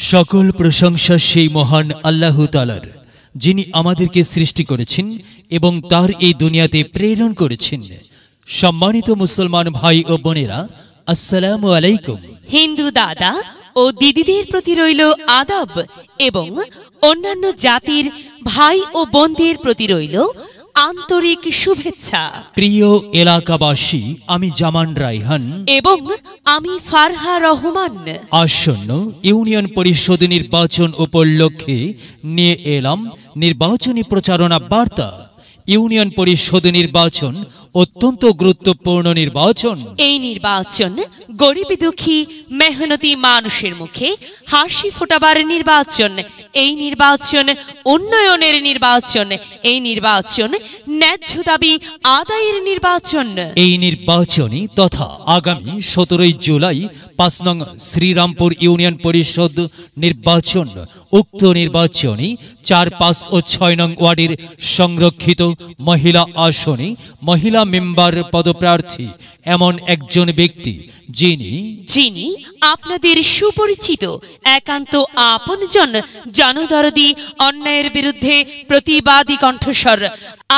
সকল প্রশংসা সেই মহান আল্লাহ তাআলার, যিনি আমাদেরকে সৃষ্টি করেছেন এবং তার এই দুনিয়াতে প্রেরণ করেছেন। সম্মানিত মুসলমান ভাই ও বোনেরা, আসসালামু আলাইকুম। হিন্দু দাদা ও দিদিদের প্রতি রইল আদব এবং অন্যান্য জাতির ভাই ও বোনদের প্রতি রইল আন্তরিক শুভেচ্ছা। প্রিয় এলাকাবাসী, আমি জামান রায়হান এবং আমি ফারহা রহমান। আসন্ন ইউনিয়ন পরিষদ নির্বাচন উপলক্ষে নিয়ে এলাম নির্বাচনী প্রচারণা বার্তা। ইউনিয়ন পরিষদ নির্বাচন অত্যন্ত গুরুত্বপূর্ণ নির্বাচন। এই নির্বাচন গরিব দুঃখী মেহনতি মানুষের মুখে হাসি ফোটাবার নির্বাচন। এই নির্বাচন উন্নয়নের নির্বাচন। এই নির্বাচন ন্যায্য দাবি আদায়ের নির্বাচন। এই নির্বাচনী তথা আগামী 17 জুলাই 5 নং শ্রীরামপুর ইউনিয়ন পরিষদ নির্বাচন। উক্ত নির্বাচনী 4, 5 ও 6 নং ওয়ার্ডের সংরক্ষিত মহিলা আসনে মহিলা মেম্বার পদপ্রার্থী এমন একজন ব্যক্তি যিনি আপনাদের সুপরিচিত একান্ত আপনজন, জনদরদি, অন্যায়ের বিরুদ্ধে প্রতিবাদী কণ্ঠস্বর,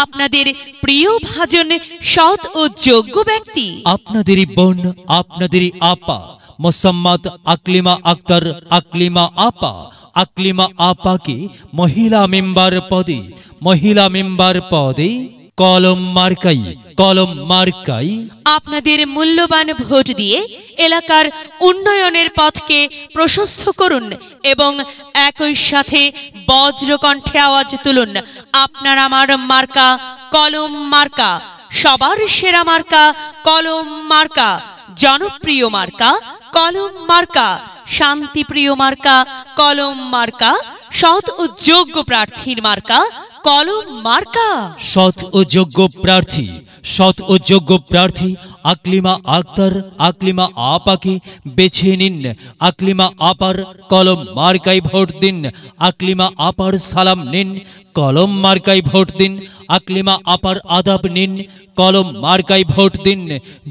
আপনাদের প্রিয় ভাজন, সৎ ও যোগ্য ব্যক্তি, আপনাদেরই বোন, আপনাদেরই আপা মোসাম্মদ আকলিমা আক্তার, আকলিমা আপা। আকলিমা আপাকে মহিলা মেম্বার পদে কলম মার্কাই আপনাদের মূল্যবান ভোট দিয়ে এলাকার উন্নয়নের পথকে প্রশস্ত করুন এবং একই সাথে বজ্রকণ্ঠে আওয়াজ তুলুন, আপনার আমার মার্কা কলম মার্কা, সবার সেরা মার্কা কলম মার্কা, জনপ্রিয় মার্কা কলম মার্কা, শান্তিপ্রিয় মার্কা কলম মার্কা, সৎ ও যোগ্য প্রার্থীর মার্কা কলম মার্কা। সৎ ও যোগ্য প্রার্থী আকলিমা আক্তার, আকলিমা আপাকে বেছে নিন। আকলিমা আপার কলম মার্কায় ভোট দিন। আকলিমা আপার সালাম নিন, কলম মার্কায় ভোট দিন। আকলিমা আপার আদাব নিন, কলম মার্কায় ভোট দিন।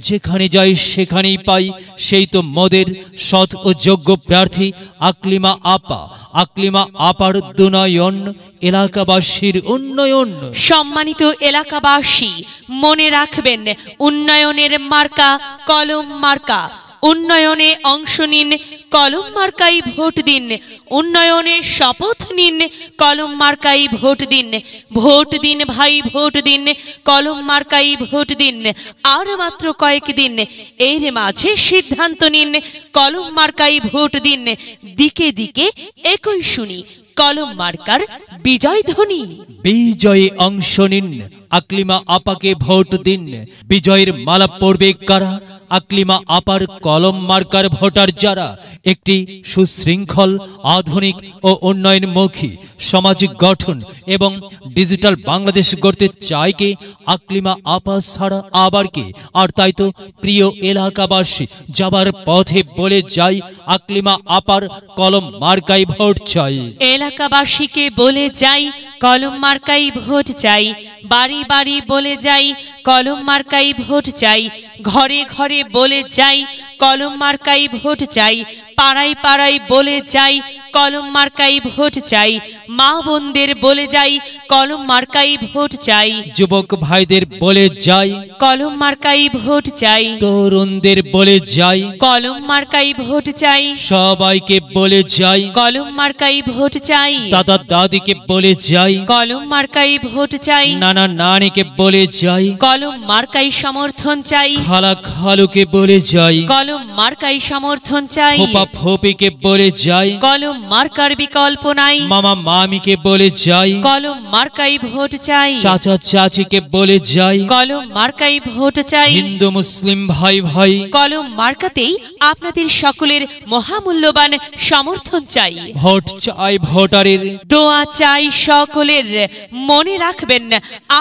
যেখানে যাই সেখানেই পাই, সেই তো মোদের সৎ ও যোগ্য প্রার্থী আকলিমা আপা। আকলিমা আপার দুনয়ন, এলাকাবাসীর উন্নয়ন। সম্মানিত এলাকাবাসী, মনে রাখবেন, উন্নয়নের মার্কা কলম মার্কা। উন্নয়নে অংশ নিন, কলম মার্কাই ভোট দিন। উন্নয়নের শপথ নিন, কলম মার্কাই ভোট দিন। ভোট দিন ভাই, ভোট দিন, কলম মার্কাই ভোট দিন। আর মাত্র কয়েকদিন, এর মাঝে সিদ্ধান্ত নিন, কলম মার্কাই ভোট দিন। দিকে দিকে একই শুনি, কলম মার্কার বিজয় ধ্বনি। বিজয়ে অংশ নিন, আকলিমা আপাকে ভোট দিন। বিজয়ের মালা পড়বে কারা? আকলিমা আপার কলম মার্কার ভোটার যারা। একটি সুশৃঙ্খল, আধুনিক ও উন্নয়নমুখী সমাজ গঠন এবং ডিজিটাল বাংলাদেশ গড়তে চায় কে? আকলিমা আপা ছাড়া আবার কে? আর তাই তো প্রিয় এলাকাবাসী, যাবার পথে বলে যাই, আকলিমা আপার কলম মার্কাই ভোট চাই। এলাকাবাসীকে বলে যাই, কলম মার্কাই ভোট চাই। বাড়ি বাড়ি বলে যাই, কলম মার্কাই ভোট চাই। ঘরে ঘরে বলে যাই, কলম মার্কাই ভোট চাই। পাড়ায় পাড়ায় বলে যাই, কলম মার্কাই ভোট চাই। মা বোনদের বলে যাই, কলম মার্কাই ভোট চাই। যুবক ভাইদের বলে যাই, কলম মার্কাই ভোট চাই। তরুণদের বলে যাই, কলম মার্কাই ভোট চাই। সবাইকে বলে যাই, কলম মার্কাই ভোট চাই। দাদা দাদিকে বলে যাই, কলম মার্কাই ভোট চাই। নানা নানিকে বলে যাই, কলম মার্কাই সমর্থন চাই। খালা খালুকে বলে যাই, কলম মার্কাই সমর্থন চাই। ফুপা ফুপিকে বলে যাই, কলম মার্কার বিকল্প নাই। মামা মামিকে বলে যাই, কলম মার্কাই ভোট চাই। চাচা চাচিকে বলে যাই, কলম মার্কাই ভোট চাই। হিন্দু মুসলিম ভাই ভাই, কলম মার্কাতেই আপনাদের সকলের মহামূল্যবান সমর্থন চাই। ভোট চাই ভোটারের, দোয়া চাই সকলের। মনে রাখবেন,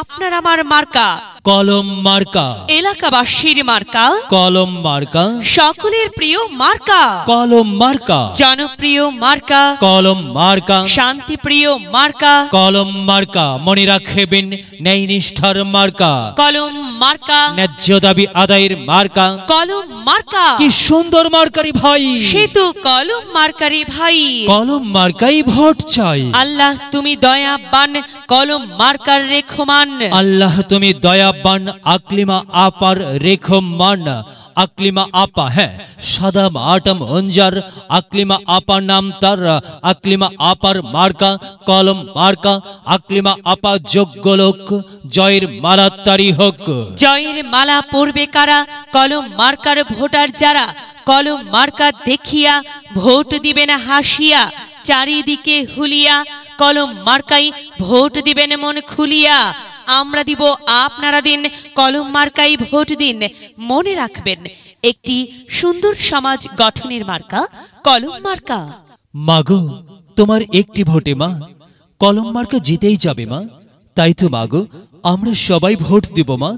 আপনার আমার মার্কা কলম মার্কা। এলাকাবাসীর মার্কা কলম মার্কা। সকলের প্রিয় মার্কা কলম মার্কা। জনপ্রিয় মার্কা। মার্কা কলম মার্কা, শান্তিপ্রিয় মার্কা কলম মার্কা, মনে রাখবেন ন্যায় নিষ্ঠার মার্কা, কলম মার্কা ন্যায্য দাবি আদায়ের মার্কা। কলম মার্কা কি সুন্দর মার্কারি ভাই, সে তো কলম মার্কারি ভাই। কলম মার্কাই ভোট চাই। আল্লাহ তুমি দয়াবান, কলম মার্কার রেখমান। আল্লাহ তুমি দয়াবান, আকলিমা আপার রেখমান। আকলিমা আপা, হ্যাঁ সাদা আটম অঞ্জার, আকলিমা আপা নাম তার। আকলিমা আপার মার্কা কলম মার্কা, আকলিমা আপা যোগ্য লোক, জয়ের মালা তারি হোক। জয়ের মালা পরবে কারা? কলম মার্কার ভোটার যারা। কলম মার্কা দেখিয়া ভোট দিবেন হাসিয়া, চারিদিকে হুলিয়া কলম মার্কাই ভোট দিবেন মন খুলিয়া। আমরা দিব, আপনারা দিন, কলম মার্কাই ভোট দিন। মনে রাখবেন একটি সুন্দর সমাজ গঠনের মার্কা কলম মার্কা। মাগো তোমার একটি ভোটে মা কলম মার্কা জিতেই যাবে মা। তাই তো মাগো আমরা সবাই ভোট দিব মা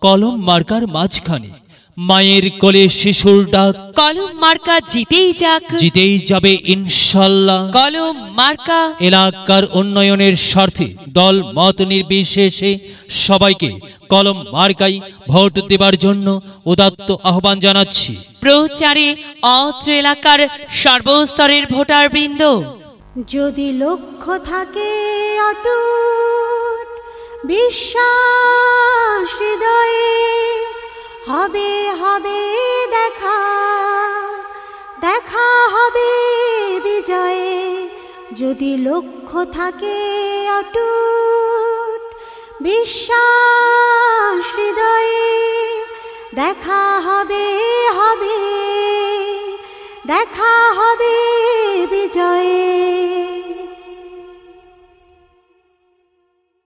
কলম মার্কার মাঝখানে। মায়ের কোলে শিশুর ডাক, কলম মার্কা জিতেই যাক, জিতেই যাবে ইনশাল্লাহ। কলম মার্কা এলাকার উন্নয়নের স্বার্থে দল মত নির্বিশেষে সবাইকে কলম মার্কাই ভোট দেবার জন্য উদাত্ত আহ্বান জানাচ্ছি। প্রচারে অত্র এলাকার সর্বস্তরের ভোটার বৃন্দ। যদি লক্ষ্য থাকে অটুট বিশ্বাস হৃদয়ে, হবে হবে দেখা, দেখা হবে বিজয়ে। যদি লক্ষ্য থাকে অটুট বিশ্বাস হৃদয়ে, দেখা হবে হবে, দেখা হবে